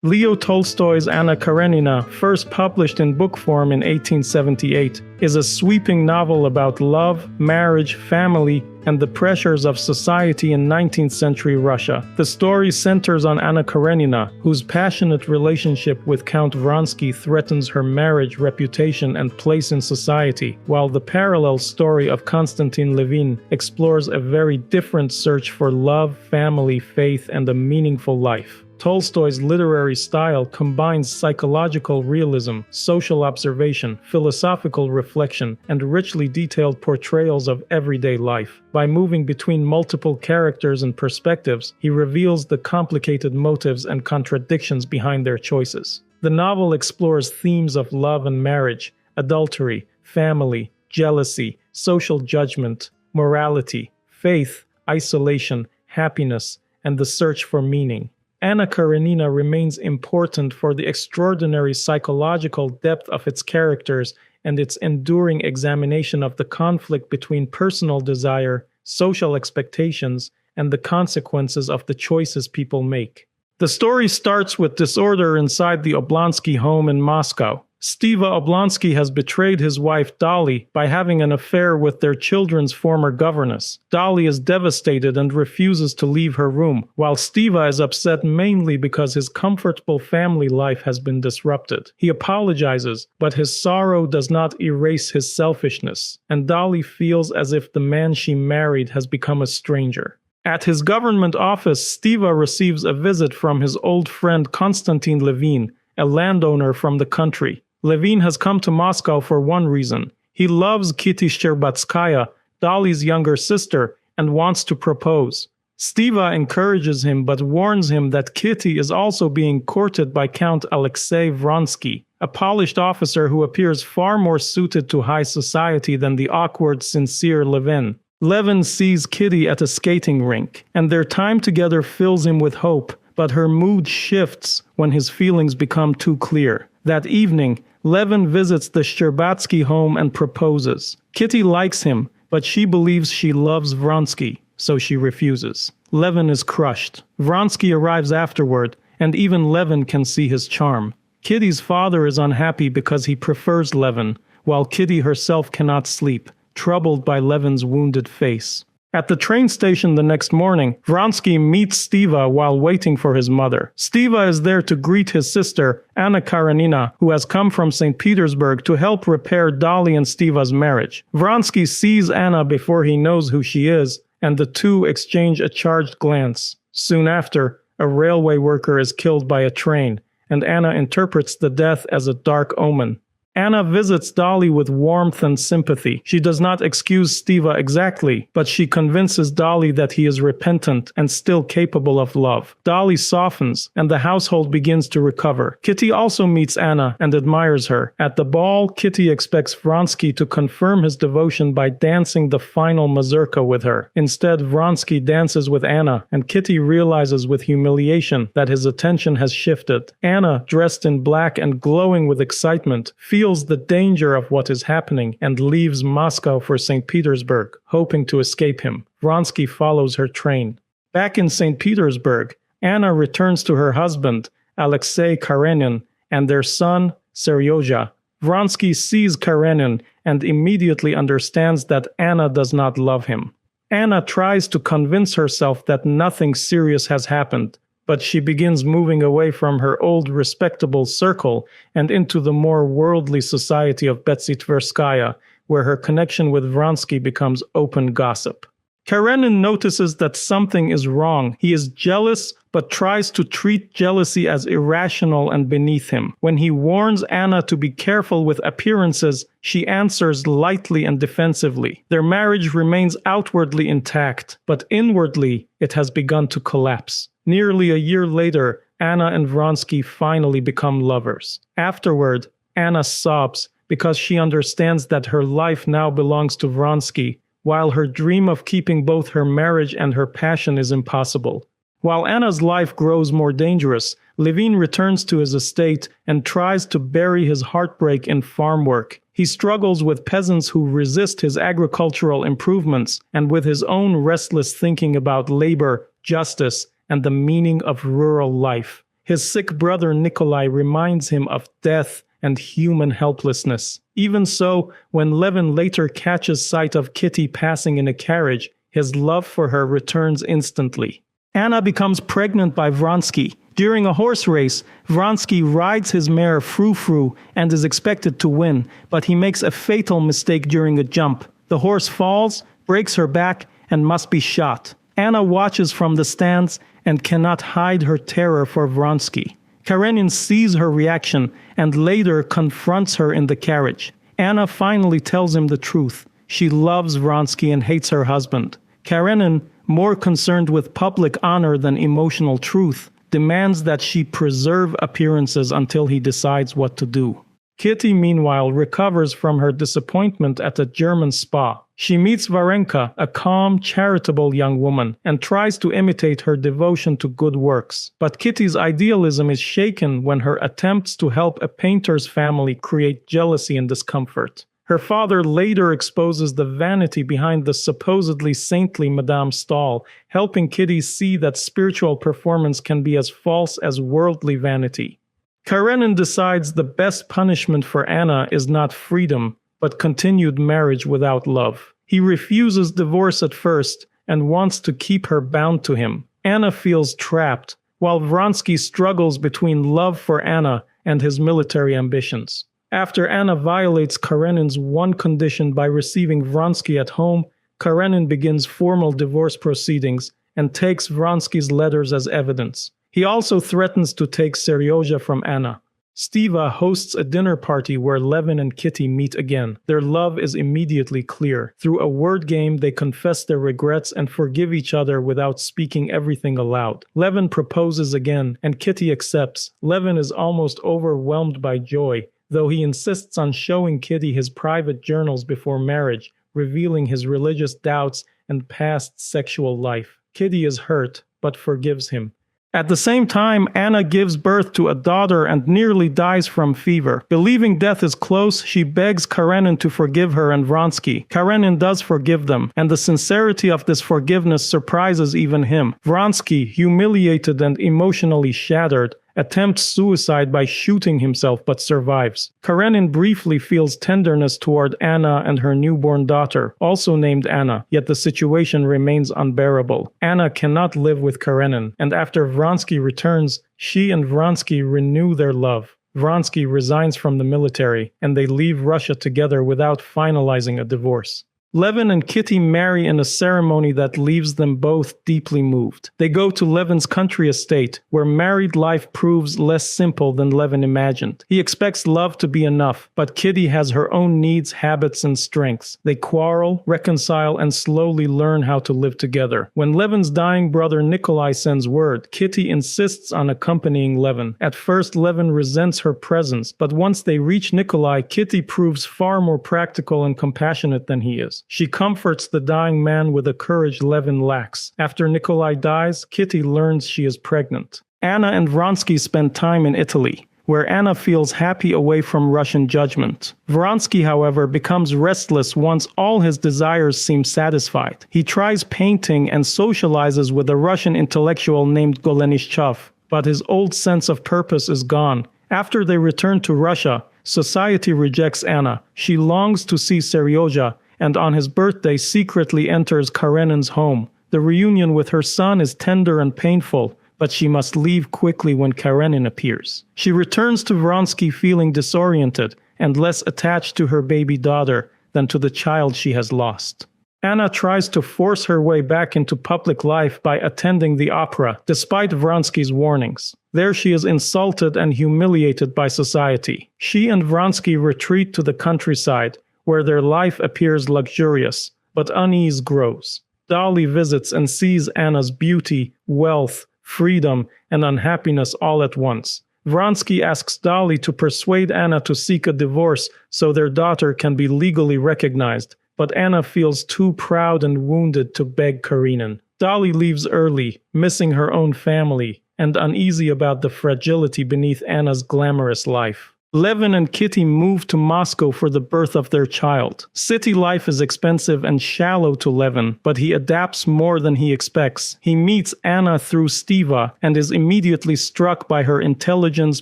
Leo Tolstoy's Anna Karenina, first published in book form in 1878, is a sweeping novel about love, marriage, family, and the pressures of society in 19th-century Russia. The story centers on Anna Karenina, whose passionate relationship with Count Vronsky threatens her marriage, reputation, and place in society, while the parallel story of Konstantin Levin explores a very different search for love, family, faith, and a meaningful life. Tolstoy's literary style combines psychological realism, social observation, philosophical reflection, and richly detailed portrayals of everyday life. By moving between multiple characters and perspectives, he reveals the complicated motives and contradictions behind their choices. The novel explores themes of love and marriage, adultery, family, jealousy, social judgment, morality, faith, isolation, happiness, and the search for meaning. Anna Karenina remains important for the extraordinary psychological depth of its characters and its enduring examination of the conflict between personal desire, social expectations, and the consequences of the choices people make. The story starts with disorder inside the Oblonsky home in Moscow. Steva Oblonsky has betrayed his wife Dolly by having an affair with their children's former governess. Dolly is devastated and refuses to leave her room, while Steva is upset mainly because his comfortable family life has been disrupted. He apologizes, but his sorrow does not erase his selfishness, and Dolly feels as if the man she married has become a stranger. At his government office, Steva receives a visit from his old friend Konstantin Levin, a landowner from the country. Levin has come to Moscow for one reason. He loves Kitty Shcherbatskaya, Dolly's younger sister, and wants to propose. Steva encourages him but warns him that Kitty is also being courted by Count Alexei Vronsky, a polished officer who appears far more suited to high society than the awkward, sincere Levin. Levin sees Kitty at a skating rink, and their time together fills him with hope, but her mood shifts when his feelings become too clear. That evening, Levin visits the Shcherbatsky home and proposes. Kitty likes him, but she believes she loves Vronsky, so she refuses. Levin is crushed. Vronsky arrives afterward, and even Levin can see his charm. Kitty's father is unhappy because he prefers Levin, while Kitty herself cannot sleep, troubled by Levin's wounded face. At the train station the next morning, Vronsky meets Steva while waiting for his mother. Steva is there to greet his sister, Anna Karenina, who has come from St. Petersburg to help repair Dolly and Steva's marriage. Vronsky sees Anna before he knows who she is, and the two exchange a charged glance. Soon after, a railway worker is killed by a train, and Anna interprets the death as a dark omen. Anna visits Dolly with warmth and sympathy. She does not excuse Steva exactly, but she convinces Dolly that he is repentant and still capable of love. Dolly softens, and the household begins to recover. Kitty also meets Anna and admires her. At the ball, Kitty expects Vronsky to confirm his devotion by dancing the final mazurka with her. Instead, Vronsky dances with Anna, and Kitty realizes with humiliation that his attention has shifted. Anna, dressed in black and glowing with excitement, feels the danger of what is happening and leaves Moscow for St. Petersburg, hoping to escape him. Vronsky follows her train. Back in St. Petersburg, Anna returns to her husband, Alexei Karenin, and their son, Seryozha. Vronsky sees Karenin and immediately understands that Anna does not love him. Anna tries to convince herself that nothing serious has happened, but she begins moving away from her old respectable circle and into the more worldly society of Betsy Tverskaya, where her connection with Vronsky becomes open gossip. Karenin notices that something is wrong. He is jealous, but tries to treat jealousy as irrational and beneath him. When he warns Anna to be careful with appearances, she answers lightly and defensively. Their marriage remains outwardly intact, but inwardly it has begun to collapse. Nearly a year later, Anna and Vronsky finally become lovers. Afterward, Anna sobs because she understands that her life now belongs to Vronsky, while her dream of keeping both her marriage and her passion is impossible. While Anna's life grows more dangerous, Levin returns to his estate and tries to bury his heartbreak in farm work. He struggles with peasants who resist his agricultural improvements and with his own restless thinking about labor, justice, and the meaning of rural life. His sick brother Nikolai reminds him of death and human helplessness. Even so, when Levin later catches sight of Kitty passing in a carriage, his love for her returns instantly. Anna becomes pregnant by Vronsky. During a horse race, Vronsky rides his mare Frou-Frou and is expected to win, but he makes a fatal mistake during a jump. The horse falls, breaks her back, and must be shot. Anna watches from the stands and cannot hide her terror for Vronsky. Karenin sees her reaction and later confronts her in the carriage. Anna finally tells him the truth. She loves Vronsky and hates her husband. Karenin, more concerned with public honor than emotional truth, demands that she preserve appearances until he decides what to do. Kitty, meanwhile, recovers from her disappointment at a German spa. She meets Varenka, a calm, charitable young woman, and tries to imitate her devotion to good works. But Kitty's idealism is shaken when her attempts to help a painter's family create jealousy and discomfort. Her father later exposes the vanity behind the supposedly saintly Madame Stahl, helping Kitty see that spiritual performance can be as false as worldly vanity. Karenin decides the best punishment for Anna is not freedom, but continued marriage without love. He refuses divorce at first and wants to keep her bound to him. Anna feels trapped, while Vronsky struggles between love for Anna and his military ambitions. After Anna violates Karenin's one condition by receiving Vronsky at home, Karenin begins formal divorce proceedings and takes Vronsky's letters as evidence. He also threatens to take Seryozha from Anna. Stiva hosts a dinner party where Levin and Kitty meet again. Their love is immediately clear. Through a word game, they confess their regrets and forgive each other without speaking everything aloud. Levin proposes again, and Kitty accepts. Levin is almost overwhelmed by joy, though he insists on showing Kitty his private journals before marriage, revealing his religious doubts and past sexual life. Kitty is hurt, but forgives him. At the same time, Anna gives birth to a daughter and nearly dies from fever. Believing death is close, she begs Karenin to forgive her and Vronsky. Karenin does forgive them, and the sincerity of this forgiveness surprises even him. Vronsky, humiliated and emotionally shattered, attempts suicide by shooting himself but survives. Karenin briefly feels tenderness toward Anna and her newborn daughter, also named Anna, yet the situation remains unbearable. Anna cannot live with Karenin, and after Vronsky returns, she and Vronsky renew their love. Vronsky resigns from the military, and they leave Russia together without finalizing a divorce. Levin and Kitty marry in a ceremony that leaves them both deeply moved. They go to Levin's country estate, where married life proves less simple than Levin imagined. He expects love to be enough, but Kitty has her own needs, habits, and strengths. They quarrel, reconcile, and slowly learn how to live together. When Levin's dying brother Nikolai sends word, Kitty insists on accompanying Levin. At first, Levin resents her presence, but once they reach Nikolai, Kitty proves far more practical and compassionate than he is. She comforts the dying man with a courage Levin lacks. After Nikolai dies, Kitty learns she is pregnant. Anna and Vronsky spend time in Italy, where Anna feels happy away from Russian judgment. Vronsky, however, becomes restless once all his desires seem satisfied. He tries painting and socializes with a Russian intellectual named Golenishtchev, but his old sense of purpose is gone. After they return to Russia, society rejects Anna. She longs to see Seryozha, and on his birthday secretly enters Karenin's home. The reunion with her son is tender and painful, but she must leave quickly when Karenin appears. She returns to Vronsky feeling disoriented and less attached to her baby daughter than to the child she has lost. Anna tries to force her way back into public life by attending the opera, despite Vronsky's warnings. There she is insulted and humiliated by society. She and Vronsky retreat to the countryside, where their life appears luxurious, but unease grows. Dolly visits and sees Anna's beauty, wealth, freedom, and unhappiness all at once. Vronsky asks Dolly to persuade Anna to seek a divorce so their daughter can be legally recognized, but Anna feels too proud and wounded to beg Karenin. Dolly leaves early, missing her own family, and uneasy about the fragility beneath Anna's glamorous life. Levin and Kitty move to Moscow for the birth of their child. City life is expensive and shallow to Levin, but he adapts more than he expects. He meets Anna through Stiva and is immediately struck by her intelligence,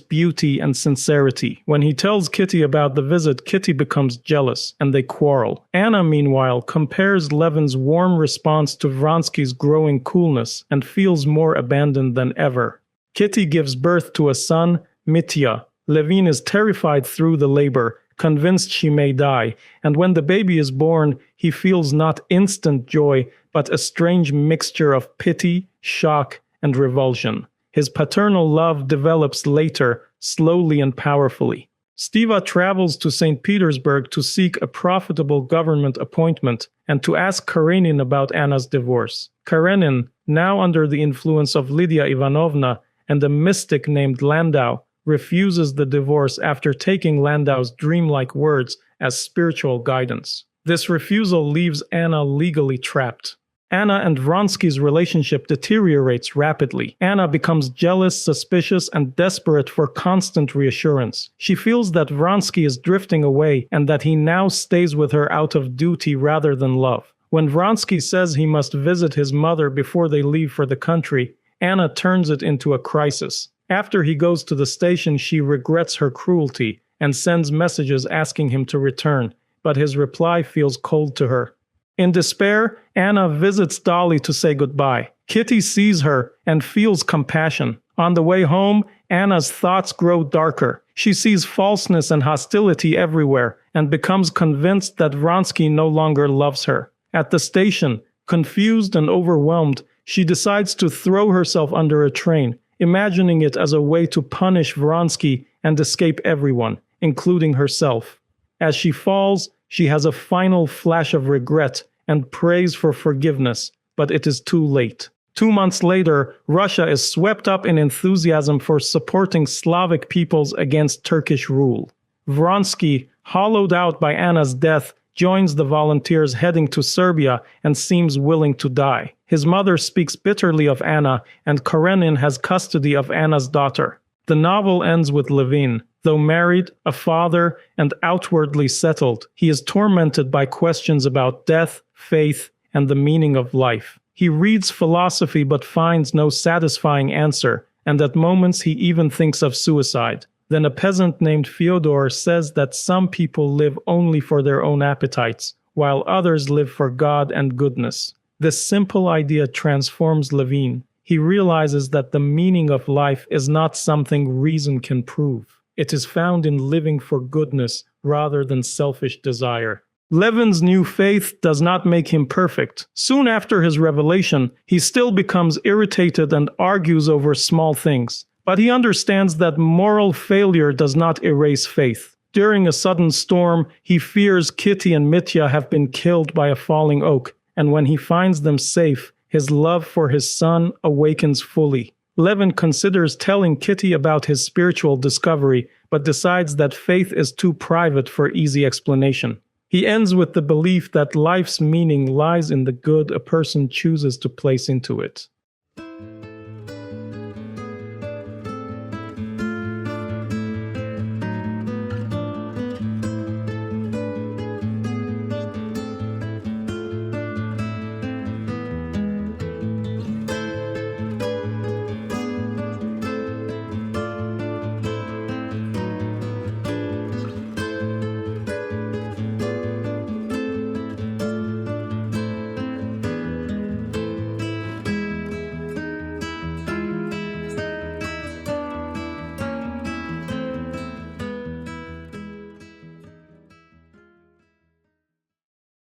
beauty, and sincerity. When he tells Kitty about the visit, Kitty becomes jealous, and they quarrel. Anna, meanwhile, compares Levin's warm response to Vronsky's growing coolness and feels more abandoned than ever. Kitty gives birth to a son, Mitya. Levin is terrified through the labor, convinced she may die, and when the baby is born, he feels not instant joy, but a strange mixture of pity, shock, and revulsion. His paternal love develops later, slowly and powerfully. Stiva travels to St. Petersburg to seek a profitable government appointment and to ask Karenin about Anna's divorce. Karenin, now under the influence of Lydia Ivanovna and a mystic named Landau, refuses the divorce after taking Landau's dreamlike words as spiritual guidance. This refusal leaves Anna legally trapped. Anna and Vronsky's relationship deteriorates rapidly. Anna becomes jealous, suspicious, and desperate for constant reassurance. She feels that Vronsky is drifting away and that he now stays with her out of duty rather than love. When Vronsky says he must visit his mother before they leave for the country, Anna turns it into a crisis. After he goes to the station, she regrets her cruelty and sends messages asking him to return, but his reply feels cold to her. In despair, Anna visits Dolly to say goodbye. Kitty sees her and feels compassion. On the way home, Anna's thoughts grow darker. She sees falseness and hostility everywhere and becomes convinced that Vronsky no longer loves her. At the station, confused and overwhelmed, she decides to throw herself under a train, imagining it as a way to punish Vronsky and escape everyone, including herself. As she falls, she has a final flash of regret and prays for forgiveness, but it is too late. 2 months later, Russia is swept up in enthusiasm for supporting Slavic peoples against Turkish rule. Vronsky, hollowed out by Anna's death, joins the volunteers heading to Serbia and seems willing to die. His mother speaks bitterly of Anna, and Karenin has custody of Anna's daughter. The novel ends with Levin. Though married, a father, and outwardly settled, he is tormented by questions about death, faith, and the meaning of life. He reads philosophy but finds no satisfying answer, and at moments he even thinks of suicide. Then a peasant named Fyodor says that some people live only for their own appetites, while others live for God and goodness. This simple idea transforms Levin. He realizes that the meaning of life is not something reason can prove. It is found in living for goodness rather than selfish desire. Levin's new faith does not make him perfect. Soon after his revelation, he still becomes irritated and argues over small things. But he understands that moral failure does not erase faith. During a sudden storm, he fears Kitty and Mitya have been killed by a falling oak, and when he finds them safe, his love for his son awakens fully. Levin considers telling Kitty about his spiritual discovery, but decides that faith is too private for easy explanation. He ends with the belief that life's meaning lies in the good a person chooses to place into it.